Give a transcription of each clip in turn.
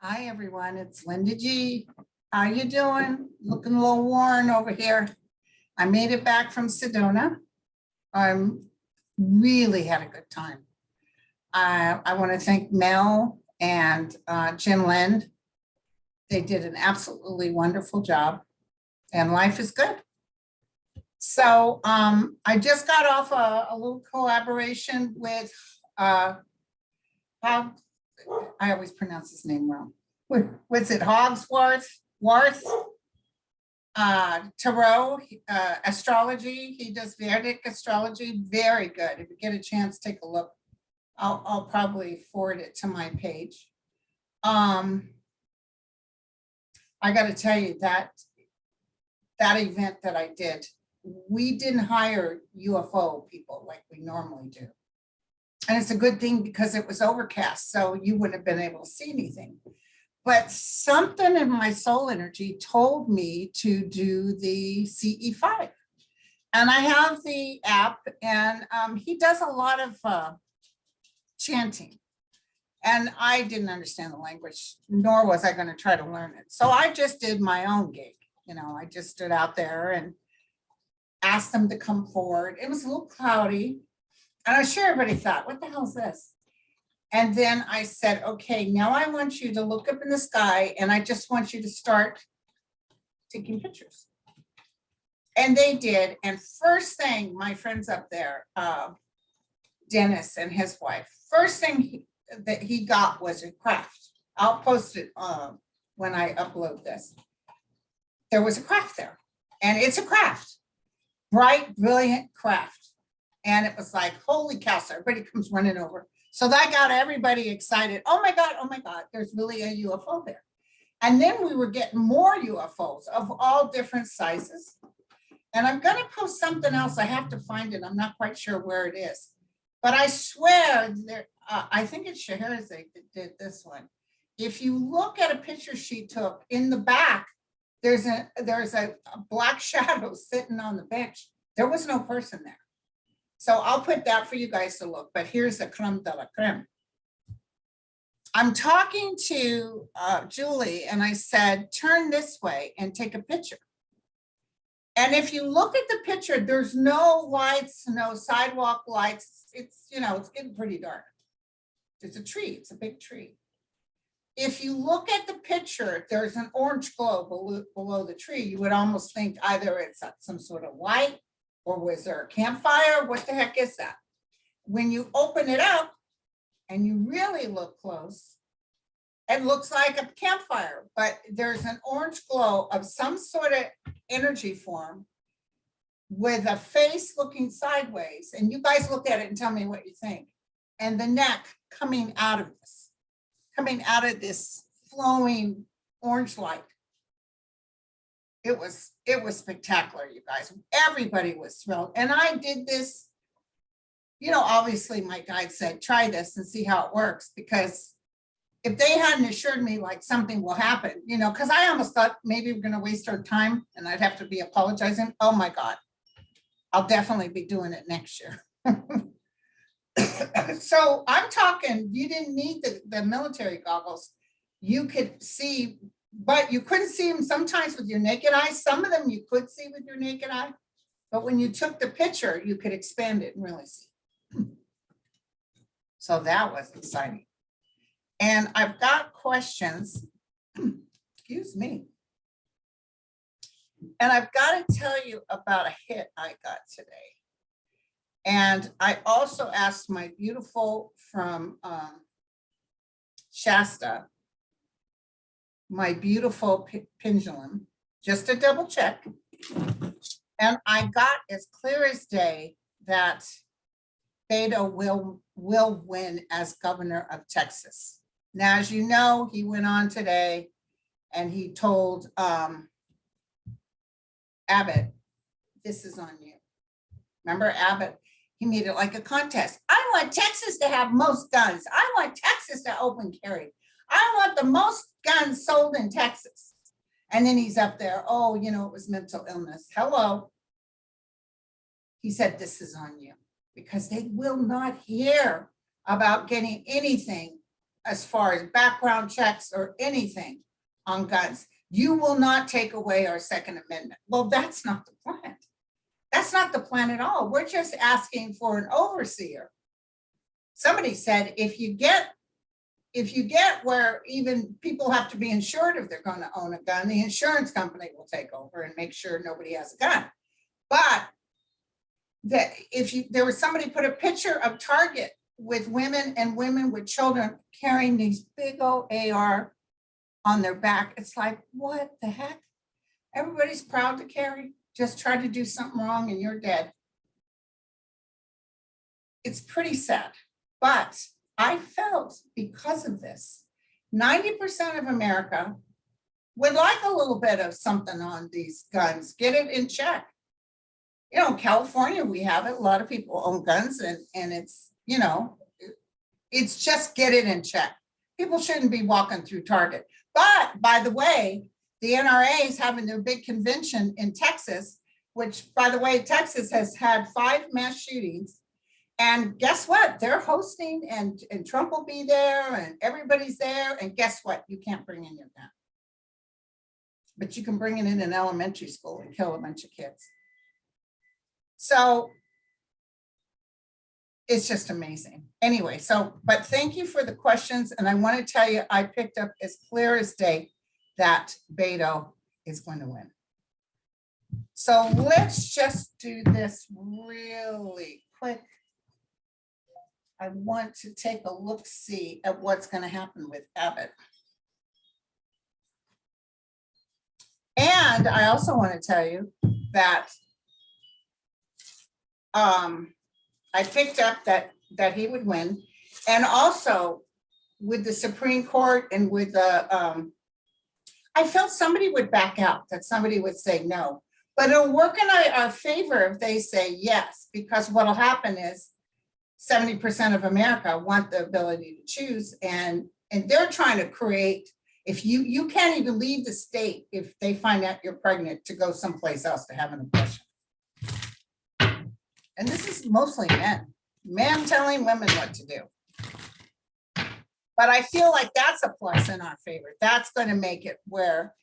Hi, everyone. It's Linda G. How you doing? Looking a little worn over here. I made it back from Sedona. I'm really had a good time. I want to thank Mel and Jim Lind. They did an absolutely wonderful job, and life is good. So I just got off a little collaboration with how I always pronounce his name wrong. Was it Hogsworth? Worth? Tarot, astrology. He does Vedic astrology. Very good. If you get a chance, take a look. I'll probably forward it to my page. I got to tell you that event that I did, we didn't hire UFO people like we normally do. And it's a good thing because it was overcast, so you wouldn't have been able to see anything. But something in my soul energy told me to do the CE5. And I have the app, and he does a lot of chanting. And I didn't understand the language, nor was I going to try to learn it. So I just did my own gig. I just stood out there and asked them to come forward. It was a little cloudy. And I'm sure everybody thought, what the hell is this? And then I said, okay, now I want you to look up in the sky, and I just want you to start taking pictures. And they did. And first thing, my friends up there, Dennis and his wife, first thing that he got was a craft. I'll post it when I upload this. There was a craft there, and it's a craft, bright, brilliant craft. And it was like, holy cow, so everybody comes running over. So that got everybody excited. Oh my God, there's really a UFO there. And then we were getting more UFOs of all different sizes. And I'm going to post something else. I have to find it. I'm not quite sure where it is. But I swear, I think it's Scheherazade that did this one. If you look at a picture she took, in the back, there's a black shadow sitting on the bench. There was no person there. So I'll put that for you guys to look, but here's the creme de la creme. I'm talking to Julie, and I said, turn this way and take a picture. And if you look at the picture, there's no lights, no sidewalk lights. It's getting pretty dark. There's a tree, it's a big tree. If you look at the picture, there's an orange glow below the tree. You would almost think either it's some sort of light, or was there a campfire? What the heck is that? When you open it up and you really look close, it looks like a campfire, but there's an orange glow of some sort of energy form with a face looking sideways. And you guys look at it and tell me what you think. And the neck coming out of this flowing orange light. It was spectacular, you guys. Everybody was thrilled. And I did this, obviously my guide said, try this and see how it works, because if they hadn't assured me like something will happen, because I almost thought maybe we're going to waste our time and I'd have to be apologizing. Oh my God, I'll definitely be doing it next year. So I'm talking, you didn't need the military goggles. You could see, but you couldn't see them sometimes with your naked eye. Some of them you could see with your naked eye, but when you took the picture, you could expand it and really see. So that was exciting. And I've got questions, excuse me. And I've got to tell you about a hit I got today. And I also asked my beautiful from Shasta, my beautiful pendulum, just to double check. And I got as clear as day that Beto will win as governor of Texas. Now, as you know, he went on today and he told Abbott, this is on you. Remember Abbott? He made it like a contest. I want Texas to have most guns. I want Texas to open carry. I want the most guns sold in Texas. And then he's up there, oh, it was mental illness. Hello. He said, this is on you, because they will not hear about getting anything as far as background checks or anything on guns. You will not take away our Second Amendment. Well, that's not the plan. That's not the plan at all. We're just asking for an overseer. Somebody said, if you get where even people have to be insured if they're going to own a gun, the insurance company will take over and make sure nobody has a gun. But that there was somebody put a picture of Target with women and women with children carrying these big old AR on their back. It's like, what the heck? Everybody's proud to carry. Just try to do something wrong and you're dead. It's pretty sad. But I felt because of this, 90% of America would like a little bit of something on these guns, get it in check. You know, California, we have it. A lot of people own guns and it's, you know, it's just get it in check. People shouldn't be walking through Target. But by the way, the NRA is having their big convention in Texas, which by the way, Texas has had 5 mass shootings. And guess what? They're hosting and Trump will be there and everybody's there. And guess what? You can't bring in your gun. But you can bring it in an elementary school and kill a bunch of kids. So it's just amazing. Anyway, but thank you for the questions. And I want to tell you, I picked up as clear as day that Beto is going to win. So let's just do this really quick. I want to take a look-see at what's going to happen with Abbott. And I also want to tell you that I picked up that he would win. And also with the Supreme Court and with the, I felt somebody would back out, that somebody would say no. But it'll work in our favor if they say yes, because what'll happen is 70% of America want the ability to choose, and they're trying to create, if you can't even leave the state if they find out you're pregnant to go someplace else to have an abortion. And this is mostly men telling women what to do. But I feel like that's a plus in our favor. That's going to make it where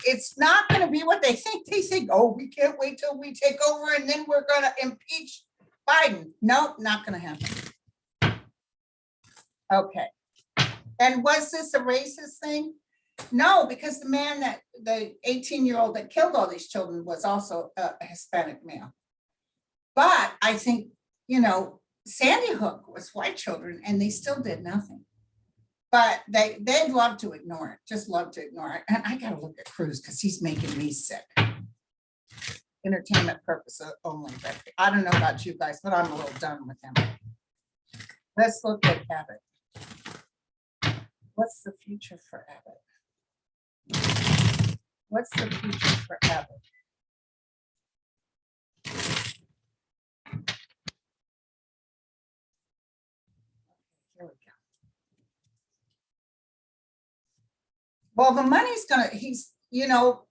it's not going to be what they think. They think, oh, we can't wait till we take over and then we're going to impeach Biden. Nope, not going to happen. Okay. And was this a racist thing? No, because the 18-year-old that killed all these children was also a Hispanic male. But I think, you know, Sandy Hook was white children and they still did nothing. But they'd love to ignore it, just love to ignore it. And I got to look at Cruz because he's making me sick. Entertainment purpose only. But I don't know about you guys, but I'm a little done with him. Let's look at Abbott. What's the future for Abbott? What's the future for Abbott? Here we go. Well, the money's gonna,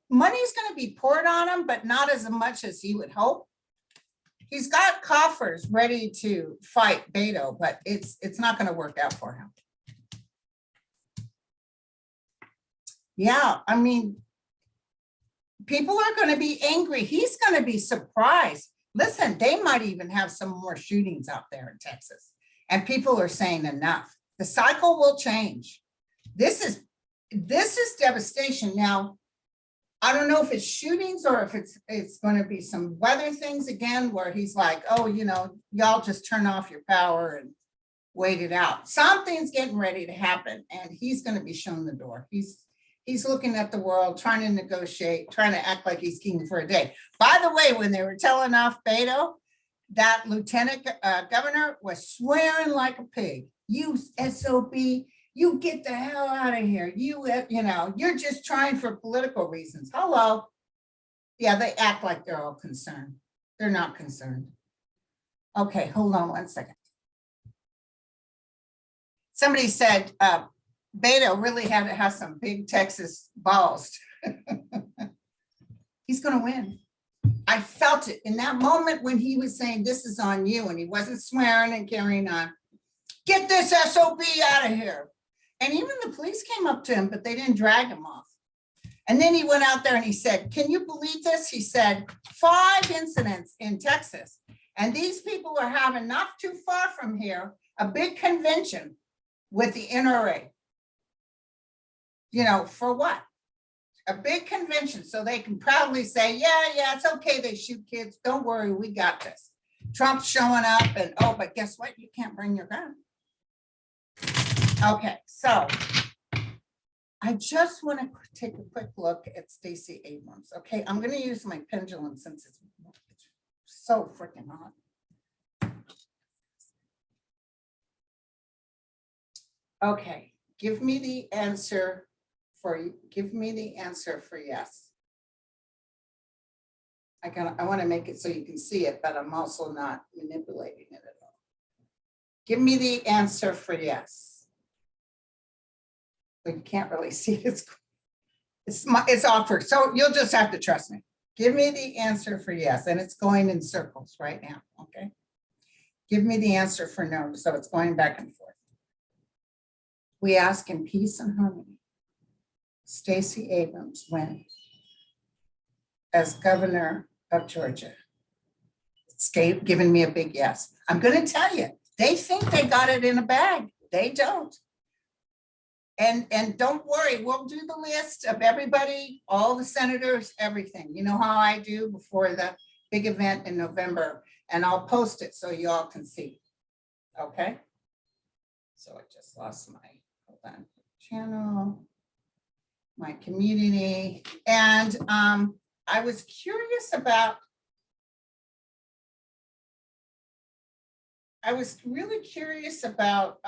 money's gonna be poured on him, but not as much as he would hope. He's got coffers ready to fight Beto, but it's not gonna work out for him. Yeah, I mean, people are gonna be angry. He's gonna be surprised. Listen, they might even have some more shootings out there in Texas. And people are saying enough. The cycle will change. This is devastation. Now, I don't know if it's shootings or if it's going to be some weather things again, where he's like, oh, y'all just turn off your power and wait it out. Something's getting ready to happen, and he's going to be shown the door. He's looking at the world, trying to negotiate, trying to act like he's king for a day. By the way, when they were telling off Beto, that lieutenant governor was swearing like a pig. You SOB, you get the hell out of here. You're just trying for political reasons. Hello. Yeah, they act like they're all concerned. They're not concerned. Okay, hold on one second. Somebody said Beto really had to have some big Texas balls. He's going to win. I felt it in that moment when he was saying, this is on you, and he wasn't swearing and carrying on. Get this SOB out of here. And even the police came up to him, but they didn't drag him off. And then he went out there and he said, can you believe this? He said, 5 incidents in Texas. And these people are having, not too far from here, a big convention with the NRA. You know, for what? A big convention so they can proudly say, yeah, it's okay, they shoot kids. Don't worry, we got this. Trump's showing up and, oh, but guess what? You can't bring your gun. Okay, so I just want to take a quick look at Stacey Abrams. Okay, I'm going to use my pendulum since it's so freaking hot. Okay, give me the answer for yes. I want to make it so you can see it, but I'm also not manipulating it at all. Give me the answer for yes. But you can't really see it. It's awkward. So you'll just have to trust me. Give me the answer for yes. And it's going in circles right now. Okay. Give me the answer for no. So it's going back and forth. We ask in peace and harmony. Stacey Abrams win as governor of Georgia. It's giving me a big yes. I'm going to tell you, they think they got it in a bag. They don't. And don't worry, we'll do the list of everybody, all the senators, everything. You know how I do before the big event in November, and I'll post it so you all can see. Okay. So I just lost my, hold on, channel, my community. And I was curious about, I was really curious about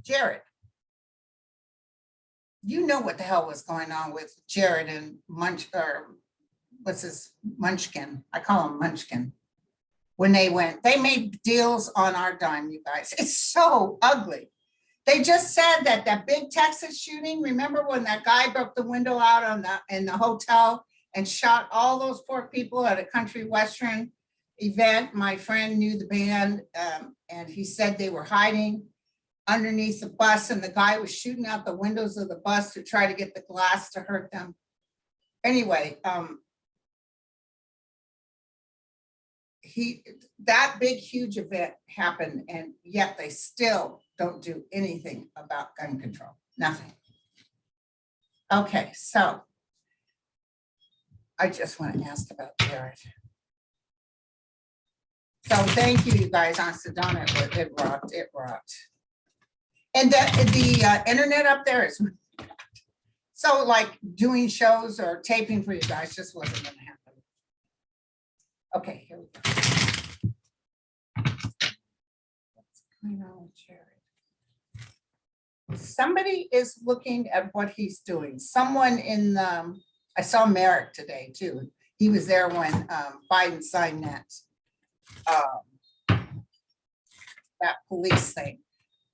Jared. You know what the hell was going on with Jared and Munchkin. I call him Munchkin. When they made deals on our dime, you guys. It's so ugly. They just said that big Texas shooting, remember when that guy broke the window out in the hotel and shot all those poor people at a country western event? My friend knew the band, and he said they were hiding underneath the bus, and the guy was shooting out the windows of the bus to try to get the glass to hurt them. Anyway, that big, huge event happened, and yet they still don't do anything about gun control, nothing. Okay, so I just want to ask about Jared. So thank you, you guys on Sedona. It rocked. And the internet up there is, so like doing shows or taping for you guys just wasn't going to happen. Okay, here we go. What's going on with Jared? Somebody is looking at what he's doing. Someone in I saw Merrick today too. He was there when Biden signed that police thing,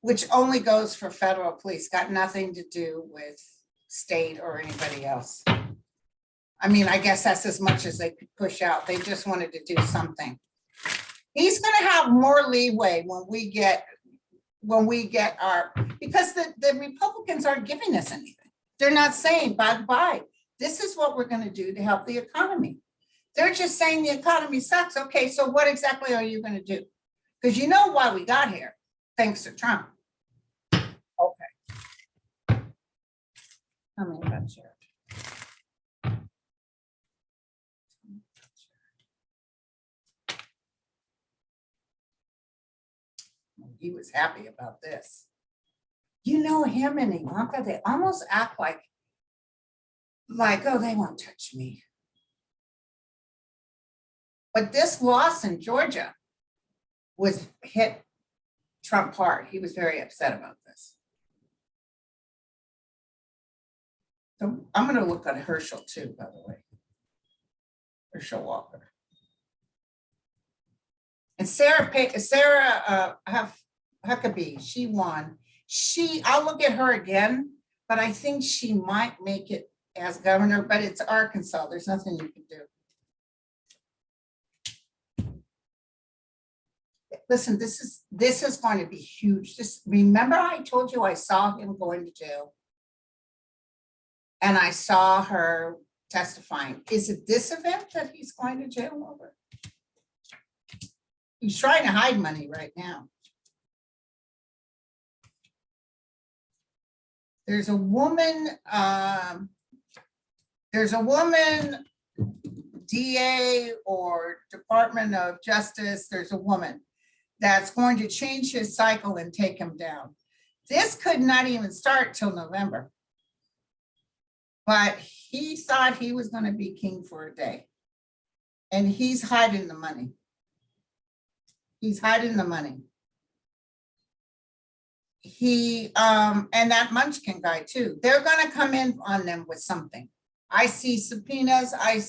which only goes for federal police, got nothing to do with state or anybody else. I mean, I guess that's as much as they could push out. They just wanted to do something. He's going to have more leeway when we get our, because the Republicans aren't giving us anything. They're not saying bye. This is what we're going to do to help the economy. They're just saying the economy sucks. Okay, so what exactly are you going to do? Because you know why we got here, thanks to Trump. Okay. Tell me about Jared. He was happy about this. You know, him and Ivanka, they almost act like, oh, they won't touch me. But this loss in Georgia was hit Trump hard. He was very upset about this. So I'm going to look at Hershel too, by the way. Hershel Walker. And Sarah Huckabee, she won. I'll look at her again, but I think she might make it as governor, but it's Arkansas. There's nothing you can do. listen, this is going to be huge. Remember I told you I saw him going to jail? And I saw her testifying. Is it this event that he's going to jail over? He's trying to hide money right now. There's a woman, DA or Department of Justice, there's a woman that's going to change his cycle and take him down. This could not even start till November. But he thought he was going to be king for a day. And he's hiding the money. He's hiding the money. And that Munchkin guy too, they're going to come in on them with something. I see subpoenas. I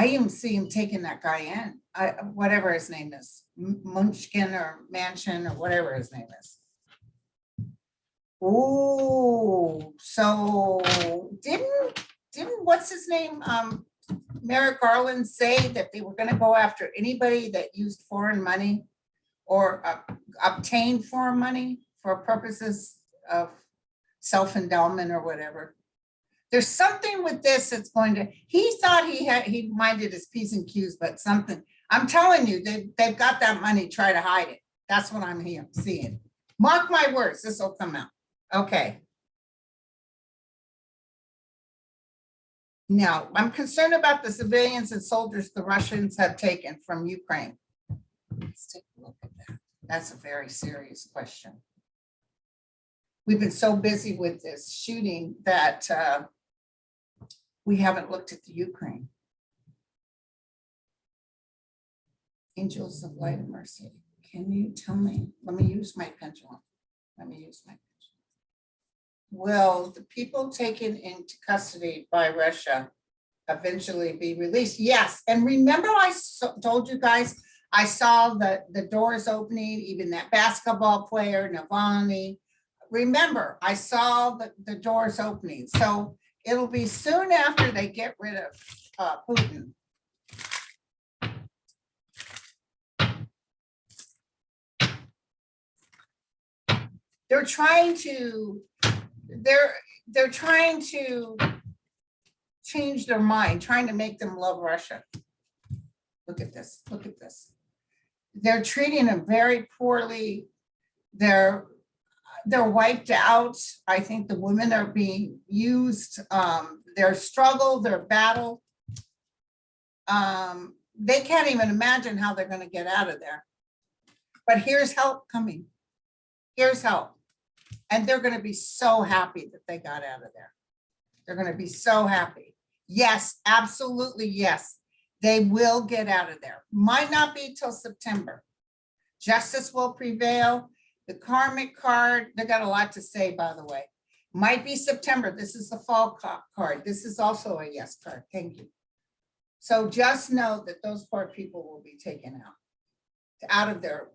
even see him taking that guy in, whatever his name is, Munchkin or Mansion or whatever his name is. Oh, so didn't what's his name? Merrick Garland say that they were going to go after anybody that used foreign money or obtained foreign money for purposes of self-endowment or whatever. There's something with this that's going to, he thought he minded his P's and Q's, but something, I'm telling you, they've got that money, try to hide it. That's what I'm seeing. Mark my words, this will come out. Okay. Now, I'm concerned about the civilians and soldiers the Russians have taken from Ukraine. Let's take a look at that. That's a very serious question. We've been so busy with this shooting that we haven't looked at the Ukraine. Angels of Light and Mercy. Can you tell me? Let me use my pendulum. Will the people taken into custody by Russia eventually be released? Yes. And remember, I told you guys, I saw the doors opening, even that basketball player, Navalny. Remember, I saw the doors opening. So it'll be soon after they get rid of Putin. They're trying to change their mind, trying to make them love Russia. Look at this, look at this. They're treating them very poorly. They're wiped out. I think the women are being used. Their struggle, their battle. They can't even imagine how they're going to get out of there. But here's help coming. Here's help. And they're going to be so happy that they got out of there. They're going to be so happy. Yes, absolutely, yes. They will get out of there. Might not be till September. Justice will prevail. The karmic card, they got a lot to say, by the way. Might be September. This is the fall card. This is also a yes card. Thank you. So just know that those poor people will be taken out of their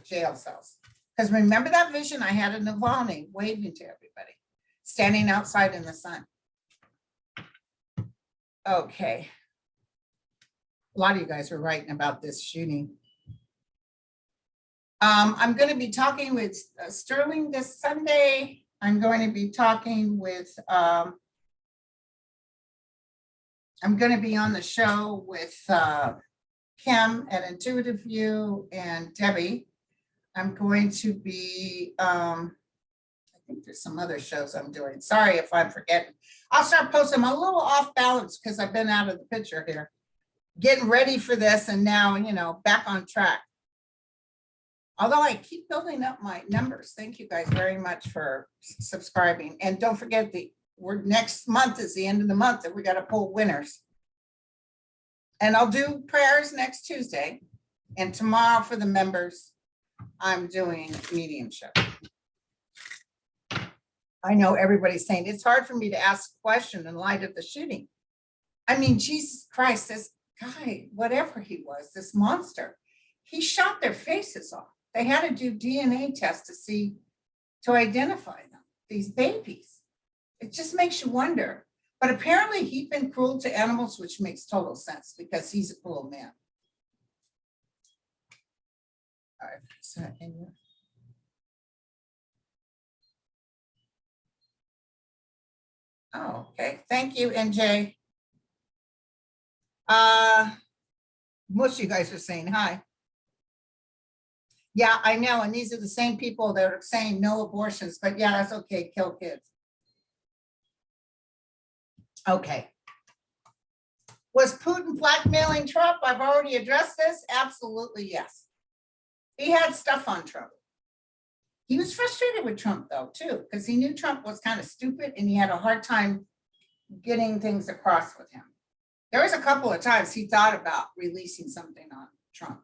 jail cells. Because remember that vision I had of Navalny waving to everybody, standing outside in the sun. Okay. A lot of you guys were writing about this shooting. I'm going to be talking with Sterling this Sunday. I'm going to be talking with, I'm going to be on the show with Kim at Intuitive View and Debbie. I'm going to be, I think there's some other shows I'm doing. Sorry if I'm forgetting. I'll start posting. I'm a little off balance because I've been out of the picture here, getting ready for this and now, back on track. Although I keep building up my numbers. Thank you guys very much for subscribing. And don't forget next month is the end of the month and we got to pull winners. And I'll do prayers next Tuesday. And tomorrow for the members, I'm doing mediumship. I know everybody's saying it's hard for me to ask a question in light of the shooting. I mean, Jesus Christ, this guy, whatever he was, this monster, he shot their faces off. They had to do DNA tests to identify them, these babies. It just makes you wonder. But apparently he'd been cruel to animals, which makes total sense because he's a cruel man. drive. Is that in your? Oh, okay. Thank you, NJ. Most of you guys are saying hi. Yeah, I know. And these are the same people that are saying no abortions, but yeah, that's okay. Kill kids. Okay. Was Putin blackmailing Trump? I've already addressed this. Absolutely, yes. He had stuff on Trump. He was frustrated with Trump, though, too, because he knew Trump was kind of stupid and he had a hard time getting things across with him. There was a couple of times he thought about releasing something on Trump.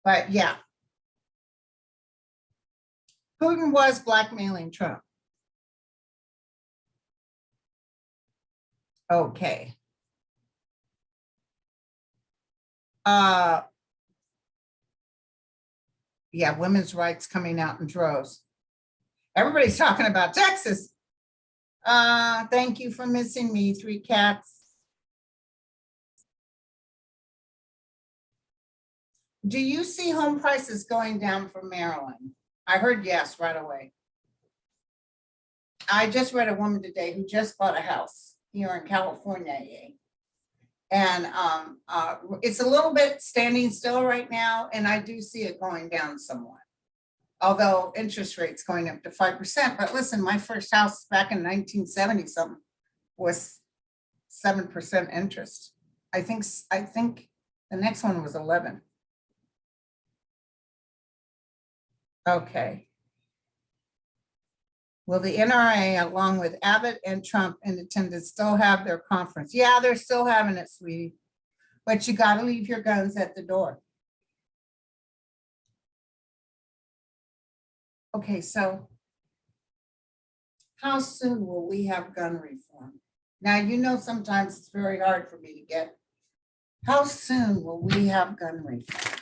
But yeah, Putin was blackmailing Trump. Okay. Yeah, women's rights coming out in droves. Everybody's talking about Texas. Thank you for missing me, 3 cats. Do you see home prices going down for Maryland? I heard yes right away. I just read a woman today who just bought a house here in California. And it's a little bit standing still right now, and I do see it going down somewhat. Although interest rates going up to 5%. But listen, my first house back in 1970 something was 7% interest. I think the next one was 11. Okay. Will the NRA, along with Abbott and Trump in attendance, still have their conference? Yeah, they're still having it, sweetie. But you got to leave your guns at the door. Okay, so how soon will we have gun reform? Now, you know, sometimes it's very hard for me to get. How soon will we have gun reform?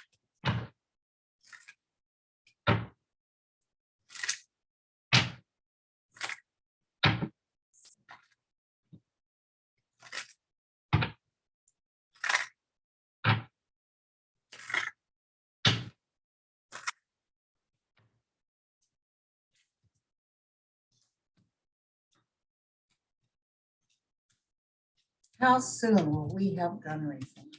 How soon will we have gun reform?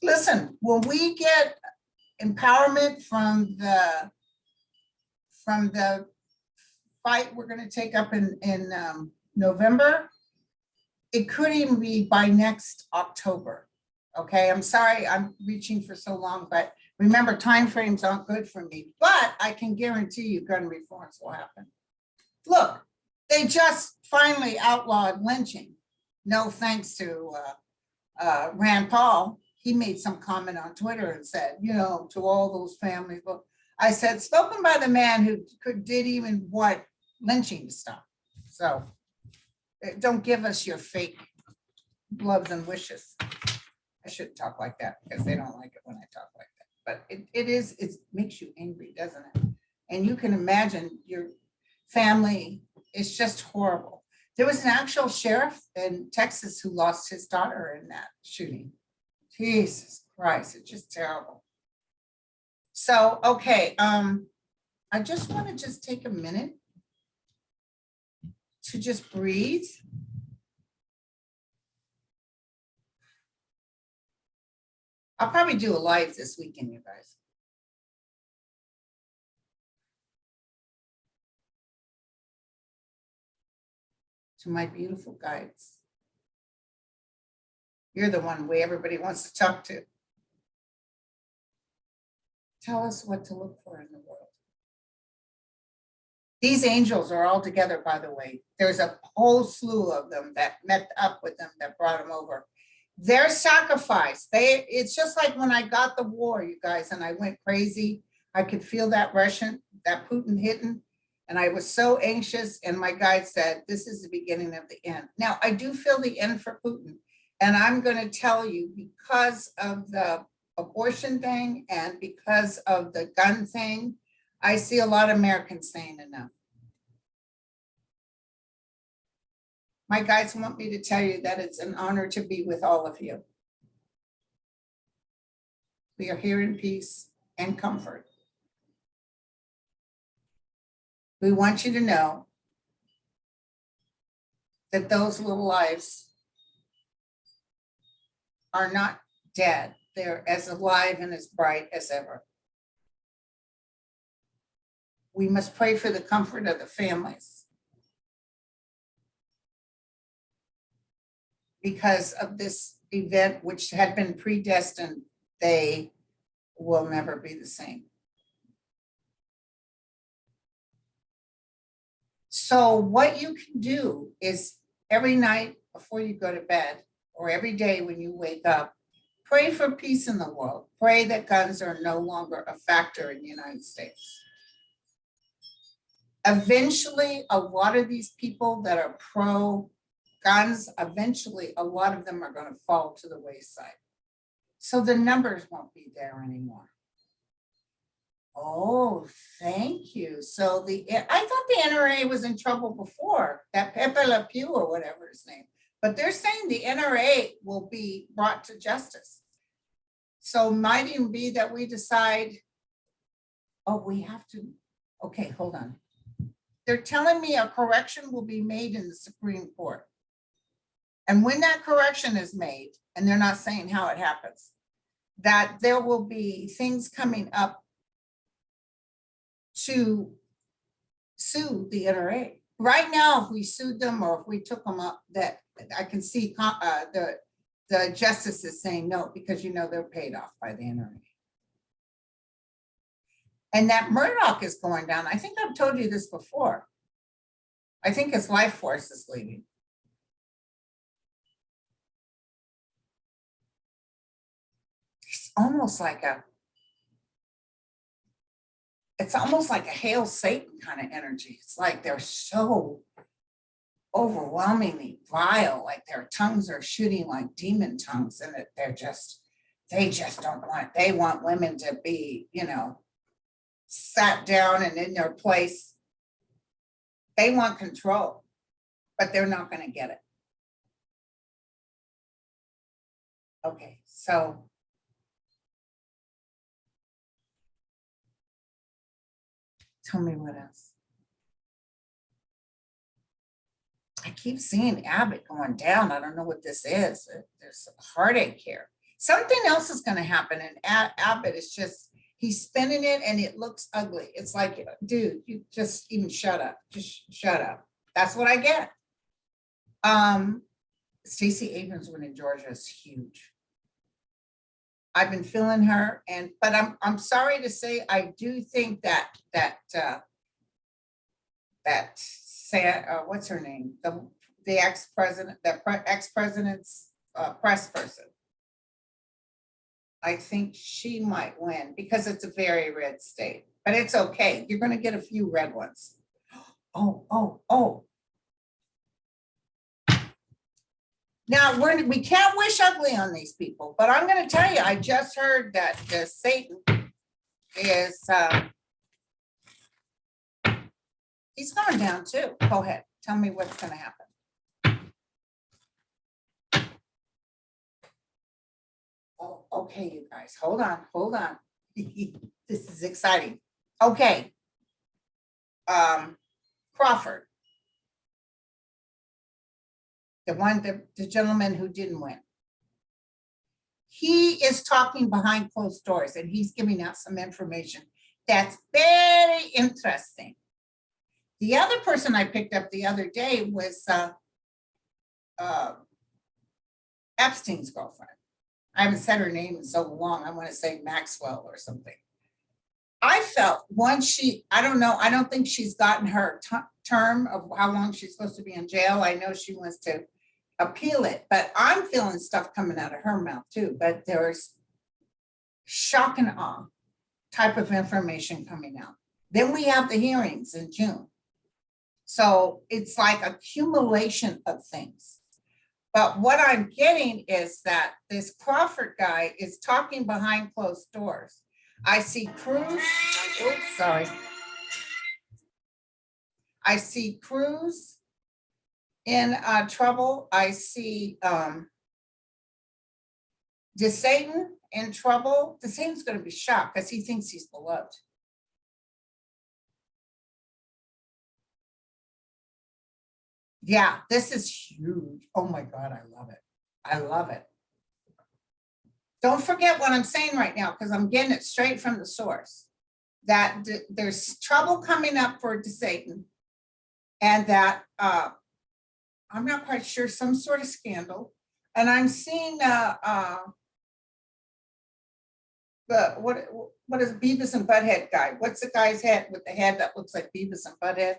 Listen, will we get empowerment from the fight we're going to take up in November? It could even be by next October. Okay, I'm sorry I'm reaching for so long, but remember, timeframes aren't good for me, but I can guarantee you gun reforms will happen. Look, they just finally outlawed lynching. No thanks to Rand Paul. He made some comment on Twitter and said, you know, to all those families. Well, I said, spoken by the man who did even what lynching to stop. So don't give us your fake loves and wishes. I shouldn't talk like that because they don't like it when I talk like that. But it makes you angry, doesn't it? And you can imagine your family. It's just horrible. There was an actual sheriff in Texas who lost his daughter in that shooting. Jesus Christ, it's just terrible. So, okay, I just want to just take a minute to just breathe. I'll probably do a live this weekend, you guys. To my beautiful guides. You're the one way everybody wants to talk to. Tell us what to look for in the world. These angels are all together, by the way. There's a whole slew of them that met up with them that brought them over. Their sacrifice, it's just like when I got the war, you guys, and I went crazy. I could feel that that Putin hitting, and I was so anxious, and my guide said, this is the beginning of the end. Now, I do feel the end for Putin, and I'm going to tell you, because of the abortion thing and because of the gun thing, I see a lot of Americans saying enough. My guides want me to tell you that it's an honor to be with all of you. We are here in peace and comfort. We want you to know that those little lives are not dead. They're as alive and as bright as ever. We must pray for the comfort of the families because of this event, which had been predestined. They will never be the same. So what you can do is every night before you go to bed or every day when you wake up, pray for peace in the world. Pray that guns are no longer a factor in the United States. Eventually, a lot of these people that are pro guns, eventually a lot of them are going to fall to the wayside. So the numbers won't be there anymore. Oh, thank you. So I thought the NRA was in trouble before, that Pepe Le Pew or whatever his name, but they're saying the NRA will be brought to justice. So might even be that we decide, oh, we have to, okay, hold on. They're telling me a correction will be made in the Supreme Court. And when that correction is made, and they're not saying how it happens, that there will be things coming up to sue the NRA. Right now, if we sued them or if we took them up, that I can see the justice is saying no, because you know they're paid off by the NRA. And that Murdoch is going down. I think I've told you this before. I think his life force is leaving. It's almost like a Hail Satan kind of energy. It's like they're so overwhelmingly vile, like their tongues are shooting like demon tongues, and they just don't want, they want women to be, sat down and in their place. They want control, but they're not going to get it. Okay, so tell me what else. I keep seeing Abbott going down. I don't know what this is. There's a heartache here. Something else is going to happen, and Abbott is just, he's spinning it and it looks ugly. It's like, dude, you just even shut up. Just shut up. That's what I get. Stacey Abrams winning Georgia is huge. I've been feeling her, but I'm sorry to say, I do think that what's her name? The ex-president, ex-president's press person. I think she might win because it's a very red state, but it's okay. You're going to get a few red ones. Oh. Now we can't wish ugly on these people, but I'm going to tell you, I just heard that Satan is, he's going down too. Go ahead. Tell me what's going to happen. Oh, okay, you guys, hold on. This is exciting. Okay. Crawford. The gentleman who didn't win. He is talking behind closed doors and he's giving out some information that's very interesting. The other person I picked up the other day was Epstein's girlfriend. I haven't said her name in so long. I want to say Maxwell or something. I felt once I don't know, I don't think she's gotten her term of how long she's supposed to be in jail. I know she wants to appeal it, but I'm feeling stuff coming out of her mouth too. But there's shock and awe type of information coming out. Then we have the hearings in June. So it's like accumulation of things. But what I'm getting is that this Crawford guy is talking behind closed doors. I see Cruz. Oops, sorry. I see Cruz In trouble, I see DeSatan in trouble. DeSatan's going to be shocked because he thinks he's beloved. Yeah, this is huge. Oh my God, I love it. I love it. Don't forget what I'm saying right now, because I'm getting it straight from the source. That there's trouble coming up for DeSatan, and that I'm not quite sure, some sort of scandal. And I'm seeing what is Beavis and Butthead guy? What's the guy's head with the head that looks like Beavis and Butthead?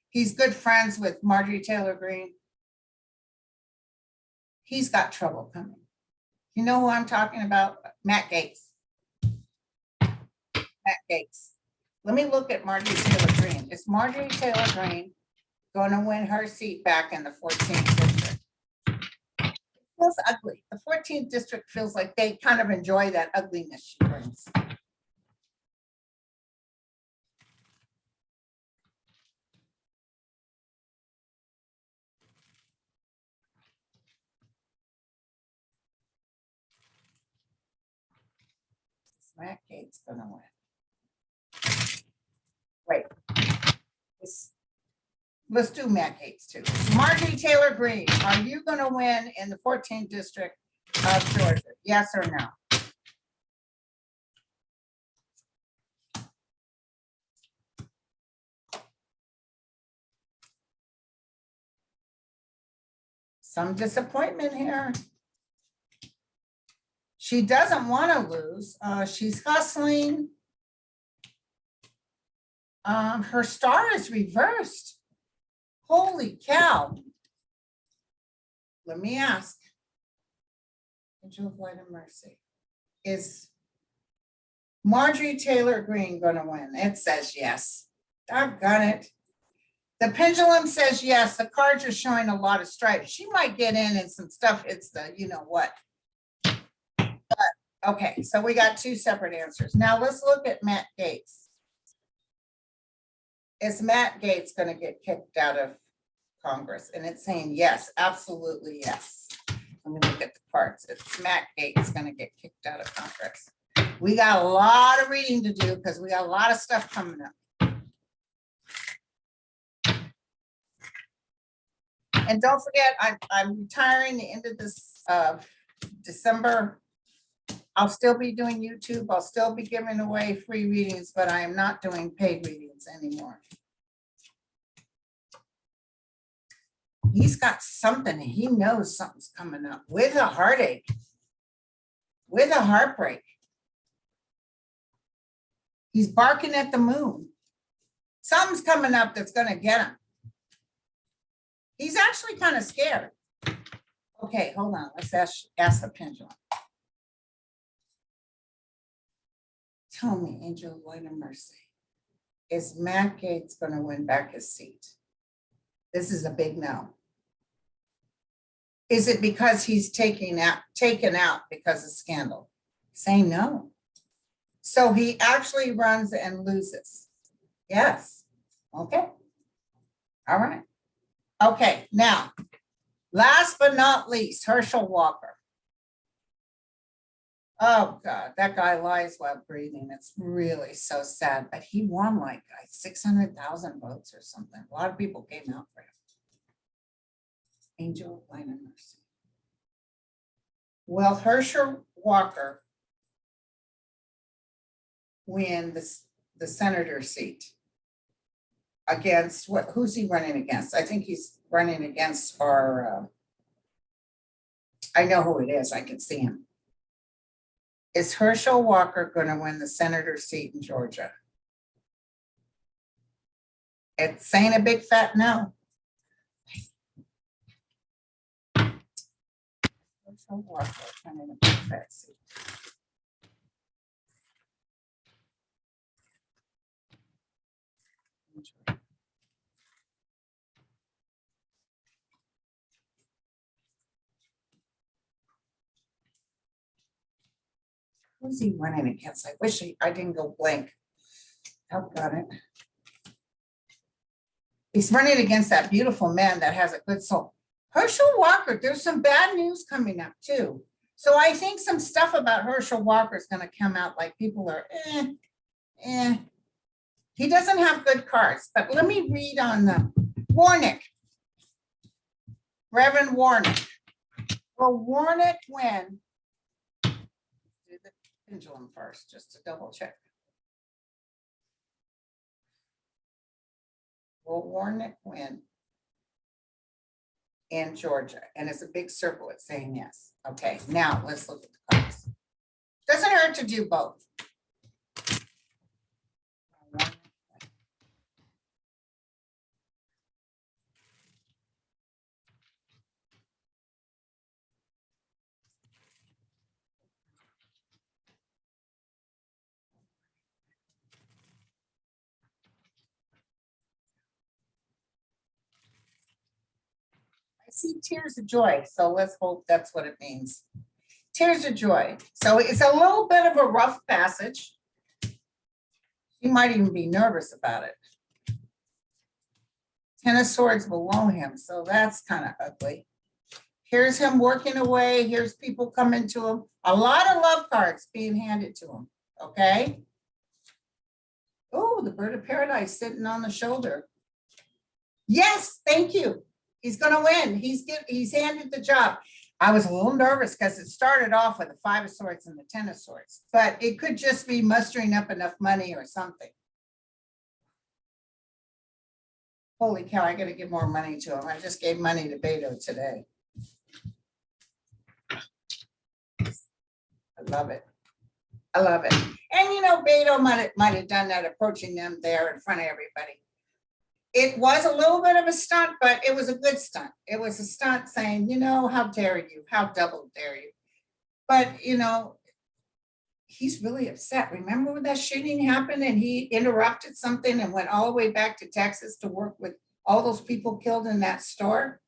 He's good friends with Marjorie Taylor Greene. He's got trouble coming. You know who I'm talking about? Matt Gaetz. Matt Gaetz. Let me look at Marjorie Taylor Greene. Is Marjorie Taylor Greene going to win her seat back in the 14th district? It feels ugly. The 14th district feels like they kind of enjoy that ugliness she brings. Matt Gaetz gonna win. Wait. Let's do Matt Gaetz too. Marjorie Taylor Greene, are you gonna win in the 14th district of Georgia? Yes or no? Some disappointment here. She doesn't want to lose. She's hustling. Her star is reversed. Holy cow. Let me ask. Angel of Light and Mercy. Is Marjorie Taylor Greene going to win? It says yes. Doggone it. The pendulum says yes. The cards are showing a lot of strife. She might get in and some stuff hits the, you know what. But, okay, so we got two separate answers. Now let's look at Matt Gaetz. Is Matt Gaetz going to get kicked out of Congress? And it's saying yes, absolutely yes. Let me look at the parts. It's Matt Gaetz going to get kicked out of Congress. We got a lot of reading to do because we got a lot of stuff coming up. And don't forget, I'm retiring the end of this December. I'll still be doing YouTube. I'll still be giving away free readings, but I am not doing paid readings anymore. He's got something. He knows something's coming up with a heartache, with a heartbreak. He's barking at the moon. Something's coming up that's going to get him. He's actually kind of scared. Okay, hold on. Let's ask the pendulum. Tell me, Angel of Light and Mercy, is Matt Gaetz going to win back his seat? This is a big no. Is it because he's taken out because of scandal? Say no. So he actually runs and loses. Yes. Okay. All right. Okay. Now, last but not least, Hershel Walker. Oh God, that guy lies while breathing. It's really so sad. But he won like 600,000 votes or something. A lot of people came out for him. Angel of Light and Mercy. Will Hershel Walker win the senator seat against what? Who's he running against? I think he's running against our. I know who it is. I can see him. Is Hershel Walker going to win the senator seat in Georgia? It's saying a big fat no. Hershel Walker winning a big fat seat. Who's he running against? I wish I didn't go blank. Oh, got it. He's running against that beautiful man that has a good soul. Hershel Walker, there's some bad news coming up too. So I think some stuff about Hershel Walker is going to come out like people are, He doesn't have good cards, but let me read on the Warnick, Reverend Warnick. Will Warnick win? Do the pendulum first, just to double check. Will Warnick win in Georgia? And it's a big circle. It's saying yes. Okay, now let's look at the cards. Doesn't hurt to do both. I see tears of joy, so let's hope that's what it means. Tears of joy. So it's a little bit of a rough passage. You might even be nervous about it. 10 of Swords below him, so that's kind of ugly. Here's him working away. Here's people coming to him. A lot of love cards being handed to him, okay? Oh, the bird of paradise sitting on the shoulder. Yes, thank you. He's going to win. He's handed the job. I was a little nervous because it started off with the 5 of Swords and the 10 of Swords, but it could just be mustering up enough money or something. Holy cow, I got to give more money to him. I just gave money to Beto today. I love it. I love it. And you know, Beto might have done that, approaching them there in front of everybody. It was a little bit of a stunt, but it was a good stunt. It was a stunt saying, you know, how dare you? How double dare you? But, you know, he's really upset. Remember when that shooting happened and he interrupted something and went all the way back to Texas to work with all those people killed in that store?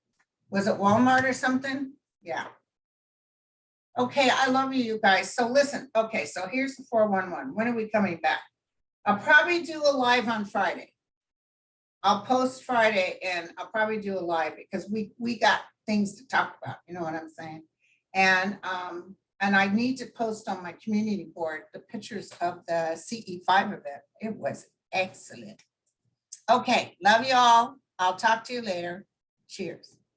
Was it Walmart or something? Yeah. Okay, I love you guys. So listen, okay, so here's the 411. When are we coming back? I'll probably do a live on Friday. I'll post Friday and I'll probably do a live because we got things to talk about, you know what I'm saying? And I need to post on my community board the pictures of the CE5 event. It was excellent. Okay, love you all. I'll talk to you later. Cheers.